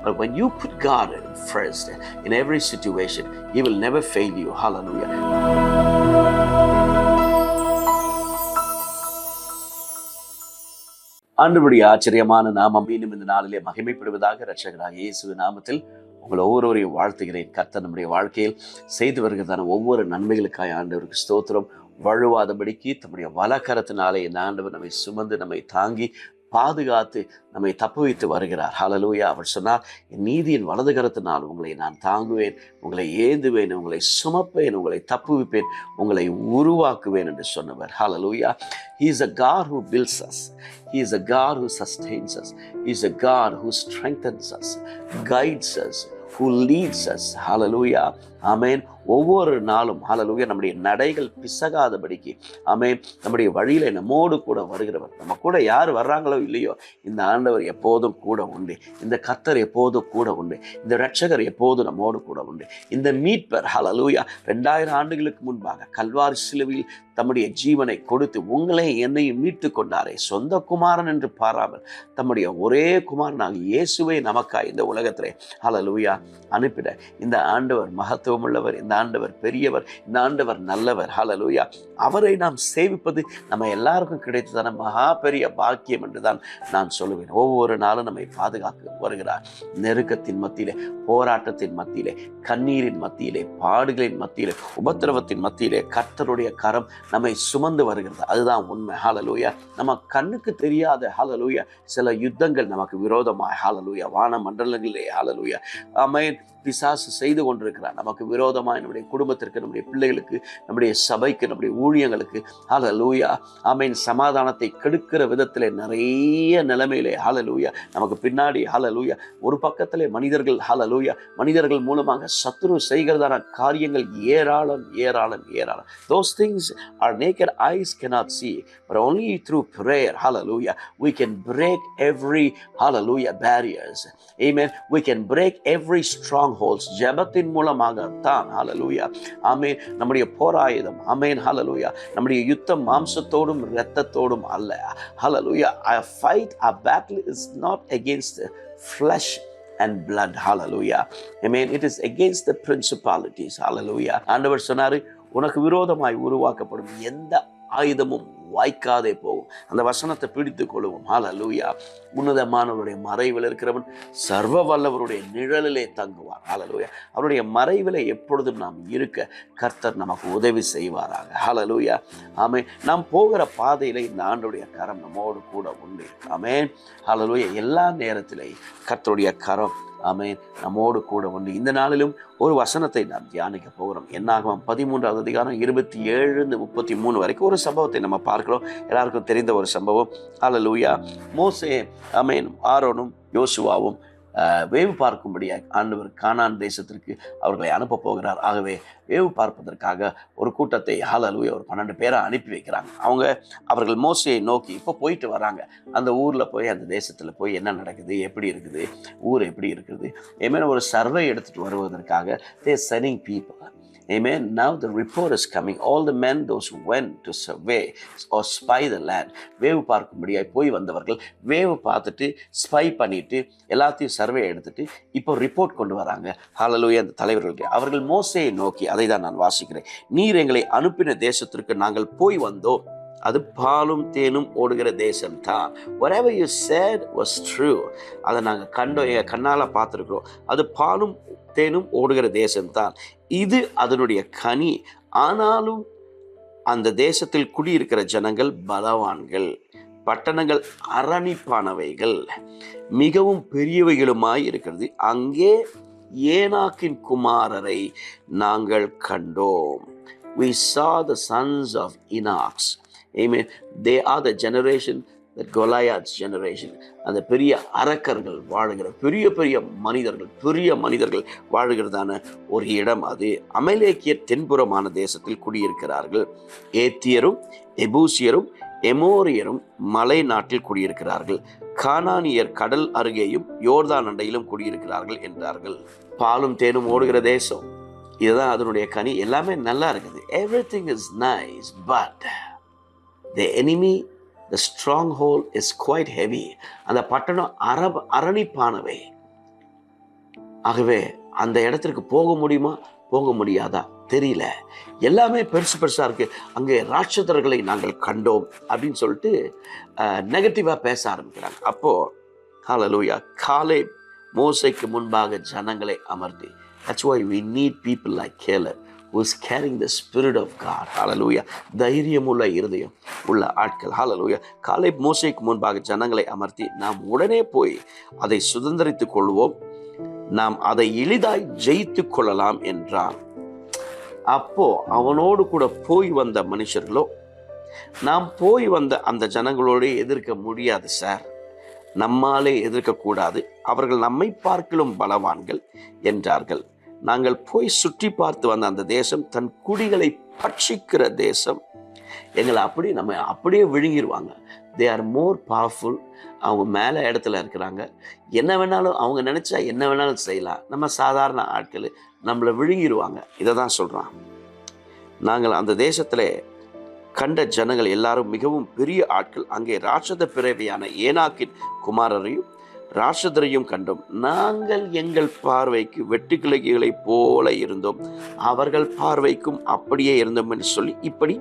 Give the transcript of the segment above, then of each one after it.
But when you put God first in every situation, He will never fail you. Hallelujah. ஆண்டவருடைய ஆச்சரியமான நாமம் மீண்டும் இந்த நாளிலே மகிமைப்படுவதாக. இரட்சகராகிய இயேசுவின் நாமத்தில் உங்கள் ஒவ்வொருவரையும் வாழ்த்துகிறேன். கர்த்தர் நம்முடைய வாழ்க்கையில் செய்து வருகிறதான ஒவ்வொரு நன்மைகளுக்காக ஆண்டவருக்கு ஸ்தோத்திரம். வழுவாதபடிக்கு தம்முடைய வலக்கரத்தினாலே இந்த ஆண்டவர் நம்மை சுமந்து நம்மை தாங்கி பாதுகாத்து நம்மை தப்புவித்து வருகிறார். ஹல்லேலூயா. அவர் சொன்னார், என் நீதியின் வலது கரத்தினால் உங்களை நான் தாங்குவேன், உங்களை ஏந்துவேன், உங்களை சுமப்பேன், உங்களை தப்புவிப்பேன், உங்களை உருவாக்குவேன் என்று சொன்னவர். ஹல்லேலூயா. He is a God who builds us. He is a God who sustains us. He is a God who strengthens us, guides us, who leads us. Hallelujah. ஆமென். ஒவ்வொரு நாளும் ஹல்லேலூயா நம்முடைய நடைகள் பிசகாதபடிக்கு ஆமென் நம்முடைய வழியில நம்மோடு கூட வருகிறவர். நம்ம கூட யார் வர்றாங்களோ இல்லையோ, இந்த ஆண்டவர் எப்போதும் கூட உண்டு. இந்த கர்த்தர் எப்போதும் கூட உண்டு. இந்த இரட்சகர் எப்போதும் நம்மோடு கூட உண்டு. இந்த மீட்பர் ஹல்லேலூயா 2000 ஆண்டுகளுக்கு முன்பாக கல்வாரி சிலுவையில் தம்முடைய ஜீவனை கொடுத்து உங்களை என்னையும் மீட்டு கொண்டாரே. சொந்த குமாரன் என்று பாராமல் தம்முடைய ஒரே குமாரனாக இயேசுவை நமக்காய் இந்த உலகத்திலே ஹல்லேலூயா அனுப்பிட இந்த ஆண்டவர் மகத்துவம் உள்ளவர், இந்த ஆண்டவர் பெரியவர், இந்த ஆண்டவர் நல்லவர். ஹல்லேலூயா. அவரை நாம் சேவிப்பது நம்ம எல்லாருக்கும் கிடைத்ததான மகா பெரிய பாக்கியம் என்றுதான் நான் சொல்லுவேன். ஒவ்வொரு நாளும் நம்மை பாதுகாக்க வருகிறார். நெருக்கத்தின் மத்தியிலே, போராட்டத்தின் மத்தியிலே, கண்ணீரின் மத்தியிலே, பாடுகளின் மத்தியிலே, உபத்திரவத்தின் மத்தியிலே கர்த்தருடைய கரம் நம்மை சுமந்து வருகிறது. அதுதான் உண்மை. ஹல்லேலூயா. நம்ம கண்ணுக்கு தெரியாத ஹல்லேலூயா சில யுத்தங்கள் நமக்கு விரோதமாக ஹல்லேலூயா வான மண்டலங்களிலே ஹல்லேலூயா ஆமென் பிசாசு செய்து கொண்டிருக்கிறார். நமக்கு விரோதமாக நம்முடைய குடும்பத்திற்கு, நம்முடைய பிள்ளைகளுக்கு, நம்முடைய சபைக்கு, நம்முடைய ஊழியங்களுக்கு ஹல்லேலூயா ஆமென் சமாதானத்தை கெடுக்கிற விதத்திலே நிறைய நிலைமையிலே ஹல்லேலூயா நமக்கு பின்னாடி ஹல்லேலூயா ஒரு பக்கத்திலே மனிதர்கள் ஹல்லேலூயா மனிதர்கள் மூலமாக சத்துரு செய்கிறதான காரியங்கள் ஏராளம் ஏராளம் ஏராளம். Those things our naked eyes cannot see, but only through prayer hallelujah we can break every hallelujah barriers. Amen. We can break every strongholds. ஜெபத்தின் மூலமாக தான் hallelujah ஆமென் நம்முடைய போராயுதம் ஆமென் hallelujah நம்முடைய யுத்தம் மாம்சத்தோடும் இரத்தத்தோடும் அல்ல. hallelujah our fight, our battle is not against flesh and blood. hallelujah amen. It is against the principalities. hallelujah. ஆண்டவர் சொன்னாரு, உனக்கு விரோதமாய் உருவாக்கப்படும் எந்த ஆயுதமும் வாய்க்காதே போகும். அந்த வசனத்தை பிடித்துக் கொள்வோம். ஹல்லேலூயா. உன்னதமானவருடைய மறைவில் இருக்கிறவன் சர்வ வல்லவருடைய நிழலிலே தங்குவார். ஹல்லேலூயா. அவருடைய மறைவிலே எப்பொழுதும் நாம் இருக்க கர்த்தர் நமக்கு உதவி செய்வாராக. ஹல்லேலூயா. ஆமென். நாம் போகிற பாதையிலே இந்த ஆண்டவருடைய கரம் நம்மோடு கூட உண்டு. ஆமென். ஹல்லேலூயா. எல்லா நேரத்திலேயும் கர்த்தருடைய கரம் ஆமென் நம்மோடு கூட உண்டு. இந்த நாளிலும் ஒரு வசனத்தை நாம் தியானிக்க போகிறோம். என்னாகமம் 13வது அதிகாரம் 27-33 வரைக்கும் ஒரு சம்பவத்தை நம்ம பார்க்கிறோம். எல்லாருக்கும் தெரிந்த ஒரு சம்பவம். ஹல்லேலூயா. மோசே ஆமென் ஆரோனும் யோசுவாவும் வேவு பார்க்கும்படியாக ஆண்டவர் கானான் தேசத்திற்கு அவர்களை அனுப்ப போகிறார். ஆகவே வேவு பார்ப்பதற்காக ஒரு கூட்டத்தை ஹல்லேலூயா ஒரு 12 பேரை அனுப்பி வைக்கிறாங்க. அவர்கள் மோசேயை நோக்கி இப்போ போயிட்டு வராங்க. அந்த ஊரில் போய் அந்த தேசத்தில் போய் என்ன நடக்குது, எப்படி இருக்குது, ஊர் எப்படி இருக்குது, ஏமேன் ஒரு சர்வே எடுத்துகிட்டு வருவதற்காக they sending people. Amen. Now the report is coming. All the men, those who went to survey or spy the land, வேவு பார்க்கும்படியாய் போய் வந்தவர்கள் வேவு பார்த்துட்டு ஸ்பை பண்ணிட்டு எல்லாத்தையும் சர்வே எடுத்துட்டு இப்போ ரிப்போர்ட் கொண்டு வராங்க. ஹல்லேலூயா. அந்த தலைவர்களுக்கு அவர்கள் மோசேயை நோக்கி, அதை தான் நான் வாசிக்கிறேன். நீர் எங்களை அனுப்பின தேசத்திற்கு நாங்கள் போய் வந்தோம், அது பாலும் தேனும் ஓடுகிற தேசம்தான். whatever you said was true. அதை நாங்கள் கண்டோம், கண்ணால் பார்த்துருக்குறோம். அது பாலும் தேனும் ஓடுகிற தேசம்தான். இது அதனுடைய கனி. ஆனாலும் அந்த தேசத்தில் குடியிருக்கிற ஜனங்கள் பலவான்கள், பட்டணங்கள் அரணிப்பானவைகள், மிகவும் பெரியவைகளுமாய் இருக்கிறது. அங்கே ஏனாக்கின் குமாரரை நாங்கள் கண்டோம். We saw the sons of Enoch. Amen. They are the generation, the Goliath's generation. அந்த பெரிய அரக்கர்கள் வாழுகிற பெரிய மனிதர்கள் வாழுகிறதான ஒரு இடம் அது. அமலேக்கியர் தென்புறமான தேசத்தில் குடியிருக்கிறார்கள். ஏத்தியரும் எபூசியரும் எமோரியரும் மலை நாட்டில் குடியிருக்கிறார்கள். கானானியர் கடல் அருகேயும் யோர்தான் அண்டையிலும் குடியிருக்கிறார்கள் என்றார்கள். பாலும் தேனும் ஓடுகிற தேசம், இதுதான் அதனுடைய கனி. எல்லாமே நல்லா இருக்குது. Everything is nice, but the enemy, the stronghold is quite heavy. அந்த பட்டணம் அரணிப்பானவை. ஆகவே அந்த இடத்திற்கு போக முடியுமா, போக முடியாதா தெரியல. எல்லாமே பெருசு பெருசாக இருக்குது. அங்கே ராட்சதர்களை நாங்கள் கண்டோம் அப்படின்னு சொல்லிட்டு நெகட்டிவாக பேச ஆரம்பிக்கிறாங்க. அப்போது ஹல்லேலூயா, காலேப் மோசேக்கு முன்பாக ஜனங்களை அமர்த்தி, that's why we need people like Caleb who is carrying the spirit of God. ஹல்லேலூயா, தைரியமுள்ள இருதயம் உள்ள ஆட்கள். ஹல்லேலூயா, காலேப் மோசேக்கு முன்பாக ஜனங்களை அமர்த்தி, நாம் உடனே போய் அதை சுதந்திரித்துக் கொள்வோம், நாம் அதை எளிதாய் ஜெயித்து கொள்ளலாம் என்றான். அப்போ அவனோடு கூட போய் வந்த மனுஷர்களோ, நாம் போய் வந்த அந்த ஜனங்களோடு எதிர்க்க முடியாது சார், நம்மாலே எதிர்க்கக்கூடாது, அவர்கள் நம்மை பார்க்கிலும் பலவான்கள் என்றார்கள். நாங்கள் போய் சுற்றி பார்த்து வந்த அந்த தேசம் தன் குடிகளை பட்சிக்கிற தேசம், எங்களை அப்படியே விழுங்கிடுவாங்க. They are more powerful. அவங்க மேலே இடத்துல இருக்கிறாங்க. என்ன வேணாலும் அவங்க நினச்சா என்ன வேணாலும் செய்யலாம். நம்ம சாதாரண ஆட்கள், நம்மளை விழுங்கிடுவாங்க. இதை தான் சொல்கிறான். நாங்கள் அந்த தேசத்தில் கண்ட ஜனங்கள் எல்லாரும் மிகவும் பெரிய ஆட்கள். அங்கே ராட்சத பிறவியான ஏனாக்கின் குமாரரையும் ராட்சதரையும் கண்டோம். நாங்கள் எங்கள் பார்வைக்கு வெட்டுக்கிழக்கிகளை போல இருந்தோம், அவர்கள் பார்வைக்கும் அப்படியே இருந்தோம் என்று சொல்லி இப்படி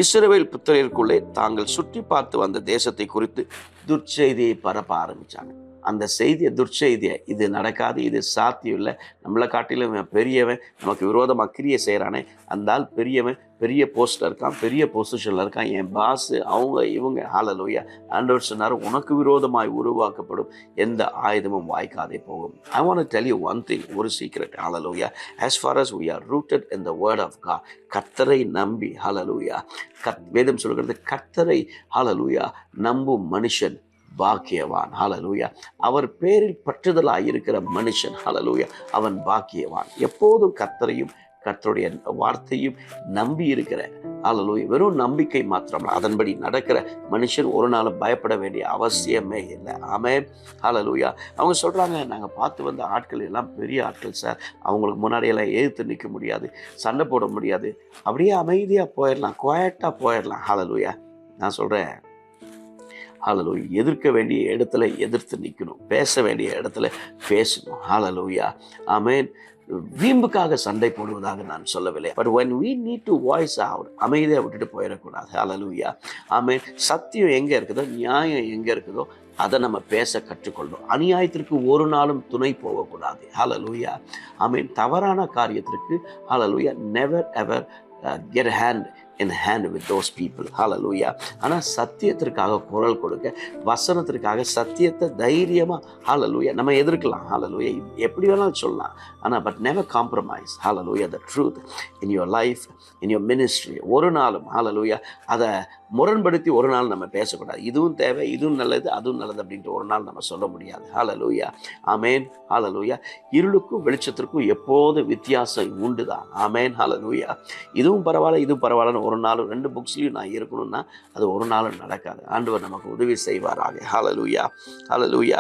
இஸ்ரவேல் புத்திரருக்குள்ளே தாங்கள் சுற்றி பார்த்து வந்த தேசத்தை குறித்து துர்ச்செய்தியை பரப்ப ஆரம்பித்தாங்க. அந்த செய்தியை, துர்ச்செய்தியை, இது நடக்காது, இது சாத்தியம் இல்லை, நம்மளை காட்டிலும் பெரியவன் நமக்கு விரோதமாக கிரியை செய்கிறானே, அந்த ஆள் பெரியவன், பெரிய போஸ்டில் இருக்கான், பெரிய பொசிஷனில் இருக்கான், என் பாஸு, அவங்க இவங்க. ஹல்லேலூயா, ஆண்டவர் சொன்னார், உனக்கு விரோதமாய் உருவாக்கப்படும் எந்த ஆயுதமும் வாய்க்காதே போகும். I want to tell you one thing, ஒரு secret. Hallelujah, as far as we are rooted in the word of God, கர்த்தரை நம்பி, ஹல்லேலூயா, வேதம் சொல்கிறது, கர்த்தரை ஹல்லேலூயா நம்பும் மனுஷன் பாக்கியவான். ஹல்லேலூயா, அவர் பேரில் பற்றுதலாய் இருக்கிற மனுஷன், ஹல்லேலூயா, அவன் பாக்கியவான். எப்போதும் கர்த்தரையும் கர்த்தருடைய வார்த்தையும் நம்பி இருக்கிற, ஹல்லேலூயா, வெறும் நம்பிக்கை மாத்திரமல்ல, அதன்படி நடக்கிற மனுஷன் ஒரு நாள் பயப்பட வேண்டிய அவசியமே இல்லை. ஆமென், ஹல்லேலூயா. அவங்க சொல்கிறாங்க, நாங்கள் பார்த்து வந்த ஆட்கள் எல்லாம் பெரிய ஆட்கள் சார், அவங்களுக்கு முன்னாடியெல்லாம் எதிர்த்து நிற்க முடியாது, சண்டை போட முடியாது, அப்படியே அமைதியாக போயிடலாம், குவாய்ட்டாக போயிடலாம். ஹல்லேலூயா, நான் சொல்கிறேன், ஹல்லேலூயா, எதிர்க்க வேண்டிய இடத்துல எதிர்த்து நிற்கணும், பேச வேண்டிய இடத்துல பேசணும். ஹல்லேலூயா, ஆமென். வீம்புக்காக சண்டை போடுவதாக நான் சொல்லவில்லை. But when we need to voice out, அமைதியாக விட்டுட்டு போயிடக்கூடாது. ஹல்லேலூயா, ஆமென். சத்தியம் எங்கே இருக்குதோ, நியாயம் எங்கே இருக்குதோ, அதை நம்ம பேச கற்றுக்கொள்ளணும். அநியாயத்திற்கு ஒரு நாளும் துணை போகக்கூடாது. ஹல்லேலூயா, ஆமென். தவறான காரியத்திற்கு, ஹல்லேலூயா, never ever get a hand in hand with those people. Hallelujah. ஆனால் சத்தியத்திற்காக குரல் கொடுக்க, வசனத்திற்காக சத்தியத்தை தைரியமாக, ஹல்லேலூயா, நம்ம எதிர்க்கலாம். ஹல்லேலூயா, எப்படி வேணாலும் சொல்லலாம். ஆனால் but never compromise, hallelujah, the truth in your life, in your ministry. ஒரு நாளும், ஹல்லேலூயா, அதை முரண்படுத்தி ஒரு நாள் நம்ம பேசக்கூடாது. இதுவும் தேவை, இதுவும் நல்லது, அதுவும் நல்லது அப்படின்ட்டு ஒரு நாள் நம்ம சொல்ல முடியாது. ஹல்லேலூயா, ஆமென், ஹல்லேலூயா. இருளுக்கும் வெளிச்சத்திற்கும் எப்போது வித்தியாசம் உண்டு தான். ஆமென், ஹல்லேலூயா. இதுவும் பரவாயில்ல, இதுவும் பரவாயில்லன்னு ஒரு நாள் ரெண்டு புக்ஸ்லையும் நான் இருக்கணும்னா அது ஒரு நாளும் நடக்காது. ஆண்டவர் நமக்கு உதவி செய்வாராக. ஹல்லேலூயா, ஹல்லேலூயா,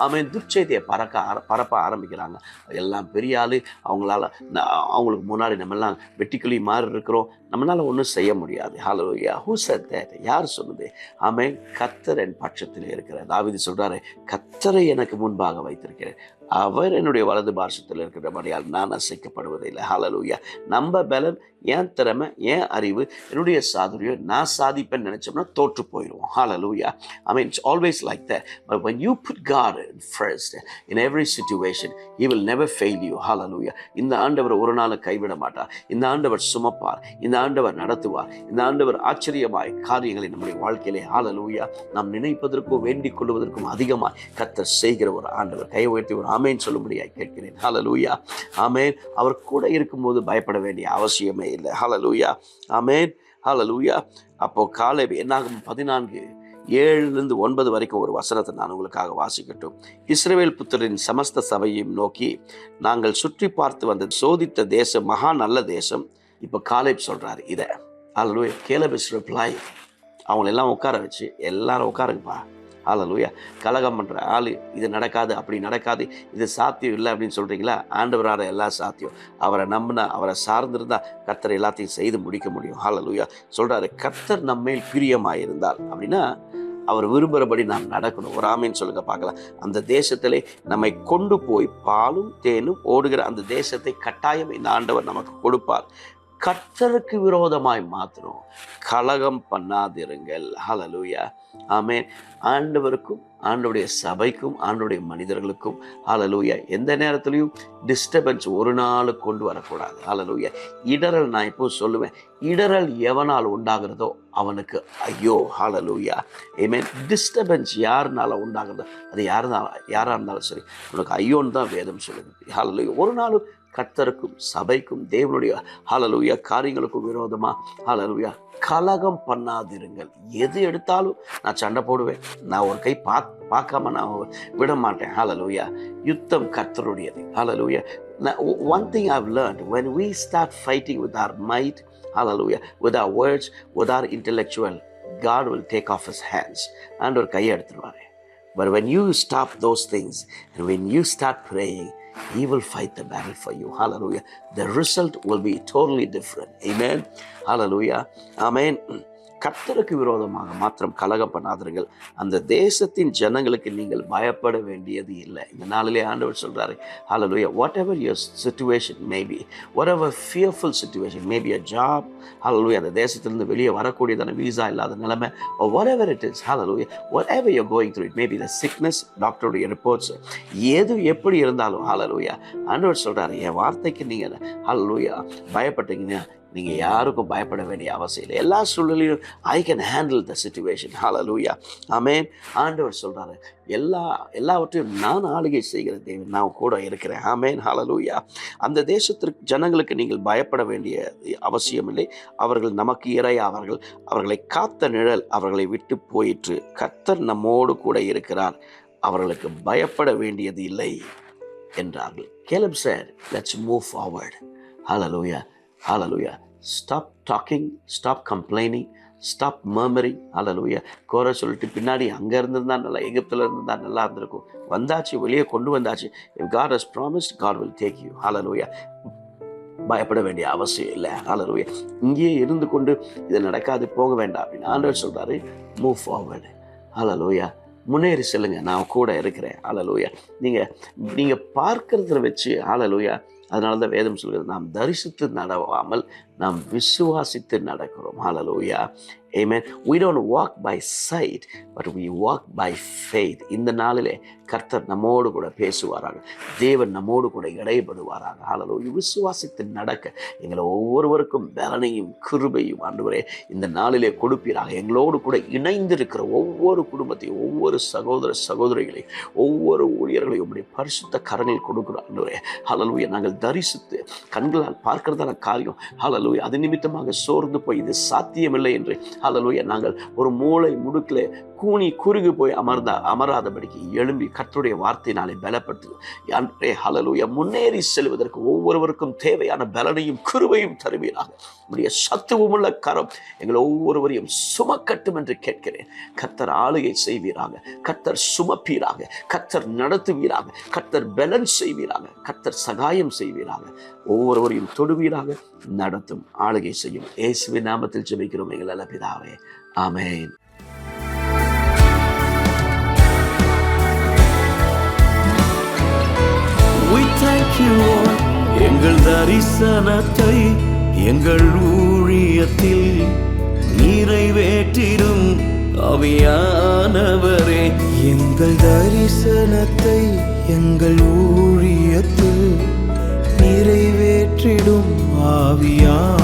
ஆமென். துர்ச்செய்தியை பரப்ப ஆரம்பிக்கிறாங்க. எல்லாம் பெரிய ஆள், அவங்களுக்கு முன்னாடி நம்மெல்லாம் வெட்டிக்கிளி மாறி இருக்கிறோம், நம்மளால் ஒன்றும் செய்ய முடியாது. ஹல்லேலூயா, who said that? யார் சொன்னது? ஆமென். கர்த்தர் என் பட்சத்தில் இருக்கிறார். தாவீது சொல்றாரு, கர்த்தரை எனக்கு முன்பாக வைத்திருக்கிறேன், அவர் என்னுடைய வலது பார்சத்தில் இருக்கிறபடியால் நான் அசைக்கப்படுவதில்லை. ஹல்லேலூயா. நம்ம பலன், என் திறமை, என் அறிவு, என்னுடைய சாதுரியம், நான் சாதிப்பேன்னு நினைச்சோம்னா தோற்று போயிடுவோம். ஹல்லேலூயா, I mean, it's always like that. But when you put God first in every situation, he will never fail you. Hallelujah. இந்த ஆண்டவர் ஒரு நாள் கைவிட மாட்டார். இந்த ஆண்டவர் சுமப்பார், இந்த ஆண்டவர் நடத்துவார், இந்த ஆண்டவர் ஆச்சரியமாய் காரியங்களை நம்முடைய வாழ்க்கையிலே, ஹல்லேலூயா, நாம் நினைப்பதற்கும் வேண்டிக் கொள்வதற்கும் அதிகமாய் கர்த்தர் செய்கிற ஒரு ஆண்டவர். கை உயர்த்தி ஒரு ஆமென் சொல்லும்படியாய் கேட்கிறேன். ஹல்லேலூயா, ஆமென். அவர் கூட இருக்கும்போது பயப்பட வேண்டிய அவசியமே இல்லை. ஹல்லேலூயா, ஆமென், ஹல்லேலூயா. அப்போ காலேப், என்னாகும் 14:7-9 வரைக்கும் ஒரு வசனத்தை நான் உங்களுக்காக வாசிக்கட்டும். இஸ்ரவேல் புத்திரரின் சமஸ்த சபையையும் நோக்கி, நாங்கள் சுற்றி பார்த்து வந்த சோதித்த தேசம் மகா நல்ல தேசம். இப்போ காலேப் சொல்றாரு இதை. ஹல்லேலூயா. Caleb is reply, அவங்களெல்லாம் உட்கார வச்சு, எல்லாரும் உட்காருங்கப்பா. ஹல்லேலூயா. கலகம் பண்ணுற ஆள், இது நடக்காது, அப்படி நடக்காது, இது சாத்தியம் இல்லை அப்படின்னு சொல்கிறீங்களா? ஆண்டவரான எல்லாம் சாத்தியம். அவரை நம்பினா, அவரை சார்ந்திருந்தா கர்த்தர் எல்லாத்தையும் செய்து முடிக்க முடியும். ஹல்லேலூயா. சொல்கிறாரு, கர்த்தர் நம்மேல் பிரியமாயிருந்தால் அப்படின்னா அவர் விரும்புகிறபடி நாம் நடக்கணும். ஒரு ஆமீன் சொல்லுங்க பார்க்கலாம். அந்த தேசத்திலே நம்மை கொண்டு போய் பாலும் தேனும் ஓடுகிற அந்த தேசத்தை கட்டாயம் இந்த ஆண்டவர் நமக்கு கொடுப்பார். கர்த்தருக்கு விரோதமாய் மாத்திரம் கலகம் பண்ணாதிருங்கள். ஹல்லேலூயா, ஆமென். ஆண்டவருக்கும் ஆண்டவருடைய சபைக்கும் ஆண்டவருடைய மனிதர்களுக்கும் ஹல்லேலூயா எந்த நேரத்திலையும் டிஸ்டர்பன்ஸ் ஒரு நாள் கொண்டு வரக்கூடாது. ஹல்லேலூயா. இடரல், நான் இப்போ சொல்லுவேன், இடரல் எவனால் உண்டாகிறதோ அவனுக்கு ஐயோ. ஹல்லேலூயா, ஆமென். டிஸ்டர்பன்ஸ் யாருனால உண்டாகிறதோ அது யாராக இருந்தாலும் சரி, உனக்கு ஐயோன்னு தான் வேதம் சொல்லுது. ஹல்லேலூயா. ஒரு நாளும் கர்த்தருக்கும் சபைக்கும் தேவனுடைய ஹல்லேலூயா காரியங்களுக்கும் விரோதமா ஹல்லேலூயா கலகம் பண்ணாதிருங்கள். எது எடுத்தாலும் நான் சண்டை போடுவேன், நான் ஒரு கை பார்க்காம நான் விட மாட்டேன். ஹல்லேலூயா. யுத்தம் கர்த்தருடையது. ஹல்லேலூயா. One thing I've learned, when we start fighting with our might, hallelujah, with our words, with our intellectual, God will take off his hands and ஒரு கையை எடுத்துருவாரு. But when you stop those things and when you start praying, he will fight the battle for you. Hallelujah. The result will be totally different. Amen. Hallelujah. Amen. கர்த்தருக்கு விரோதமாக மாத்திரம் கலகம் பண்ணாதிருங்கள். அந்த தேசத்தின் ஜனங்களுக்கு நீங்கள் பயப்பட வேண்டியது இல்லை. இந்த நாளிலே ஆண்டவர் சொல்றாரு, ஹல்லேலூயா, whatever your situation may be, whatever fearful situation, maybe a job, ஹல்லேலூயா, அந்த தேசத்திலிருந்து வெளியே வரக்கூடியதான வீசா இல்லாத நிலைமை, or whatever it is, hallelujah, whatever you're going through, it may be the sickness, டாக்டருடைய ரிப்போர்ட்ஸ், எது எப்படி இருந்தாலும் ஹல்லேலூயா, ஆண்டவர் சொல்றாரு, என் வார்த்தைக்கு நீங்க ஹல்லேலூயா பயப்பட்டீங்கன்னா நீங்கள் யாருக்கும் பயப்பட வேண்டிய அவசியம் இல்லை. எல்லா சூழ்நிலையும் I can handle the situation. Hallelujah, amen. ஆண்டவர் சொல்கிறாரு, எல்லாவற்றையும் நான் ஆளுகை செய்கிற தேவன், நான் கூட இருக்கிறேன். ஆமென். ஹல்லேலூயா. அந்த தேசத்திற்கு ஜனங்களுக்கு நீங்கள் பயப்பட வேண்டிய அவசியம் இல்லை. அவர்கள் நமக்கு இறையாவார்கள். அவர்களை காத்த நிழல் அவர்களை விட்டு போயிற்று. கர்த்தர் நம்மோடு கூட இருக்கிறார். அவர்களுக்கு பயப்பட வேண்டியது இல்லை என்றார்கள். Caleb said, let's move forward. Hallelujah. Hallelujah. Stop talking, stop complaining, stop murmuring. Hallelujah. கோர சொல்லிட்டு பின்னாடி அங்கே இருந்திருந்தா நல்லா, எகிப்தில் இருந்தா நல்லா இருந்திருக்கும். வந்தாச்சு, வெளியே கொண்டு வந்தாச்சு. If God has promised, God will take you. Hallelujah. பயப்பட வேண்டிய அவசியம் இல்லை. ஹல்லேலூயா. இங்கேயே இருந்து கொண்டு இது நடக்காது, போக வேண்டாம் அப்படின்னு ஆண்டவர் சொல்றாரு. Move forward. ஹல்லேலூயா. முன்னேறி செல்லுங்க, நான் கூட இருக்கிறேன். ஹல்லேலூயா. நீங்கள் பார்க்கறத வச்சு ஹல்லேலூயா, அதனால தான் வேதம் சொல்கிறது, நாம் தரிசித்து நடவாமல் நாம் விசுவாசித்து நடக்கிறோம். ஹல்லேலூயா, ஆமென். We don't walk by sight, but we walk by faith. இந்த நாளிலே கர்த்தர் நம்மோடு கூட பேசுவாராக. தேவன் நம்மோடு கூட இடைப்படுவாராக. ஹல்லேலூயா. விசுவாசித்து நடக்க எங்களை ஒவ்வொருவருக்கும் பலனையும் கிருபையும் ஆண்டவரே இந்த நாளிலே கொடுப்பீராக. எங்களோடு கூட இணைந்திருக்கிற ஒவ்வொரு குடும்பத்தையும், ஒவ்வொரு சகோதர சகோதரிகளையும், ஒவ்வொரு ஊழியர்களையும் உடைய பரிசுத்த கரங்கள் கொடுக்கிறோம் ஆண்டவரே. ஹல்லேலூயா. நாங்கள் தரிசித்து கண்களால் பார்க்கிறதான காரியம் ஹல்லேலூயா, அது நிமித்தமாக சோர்ந்து போய் இது சாத்தியமில்லை என்று ஹல்லேலூயா நாங்கள் ஒரு மூளை முடுக்கிலே கூனி குறுகி போய் அமராதபடிக்கு எழும்பி கர்த்தருடைய வார்த்தையினாலே பலப்படுத்து. ஹல்லேலூயா. முன்னேறி செல்வதற்கு ஒவ்வொருவருக்கும் தேவையான பலனையும் கிருபையும் தருவீராக. உடைய சத்துவமுள்ள கரம் எங்களை ஒவ்வொருவரையும் சுமக்கட்டும் என்று கேட்கிறேன். கர்த்தர் ஆளுகை செய்வீராக, கர்த்தர் சுமப்பீராக, கர்த்தர் நடத்துவீராக, கர்த்தர் பலன் செய்வீராக, கர்த்தர் சகாயம் செய்வீராக. ஒவ்வொருவரையும் தொடுவீராக, நடத்தும், ஆளுகை செய்யும். இயேசுவின் நாமத்தில் ஜெபிக்கிறோம் எங்கள் நல்ல பிதாவே. ஆமென். We thank you, Lord. எங்கள் தரிசனத்தை எங்கள் ஊழியத்தில் நிறைவேற்றிடும் ஆவியானவரே. எங்கள் தரிசனத்தை எங்கள் ஊழியத்தில் நிறைவேற்றிடும் ஆவியானவரே.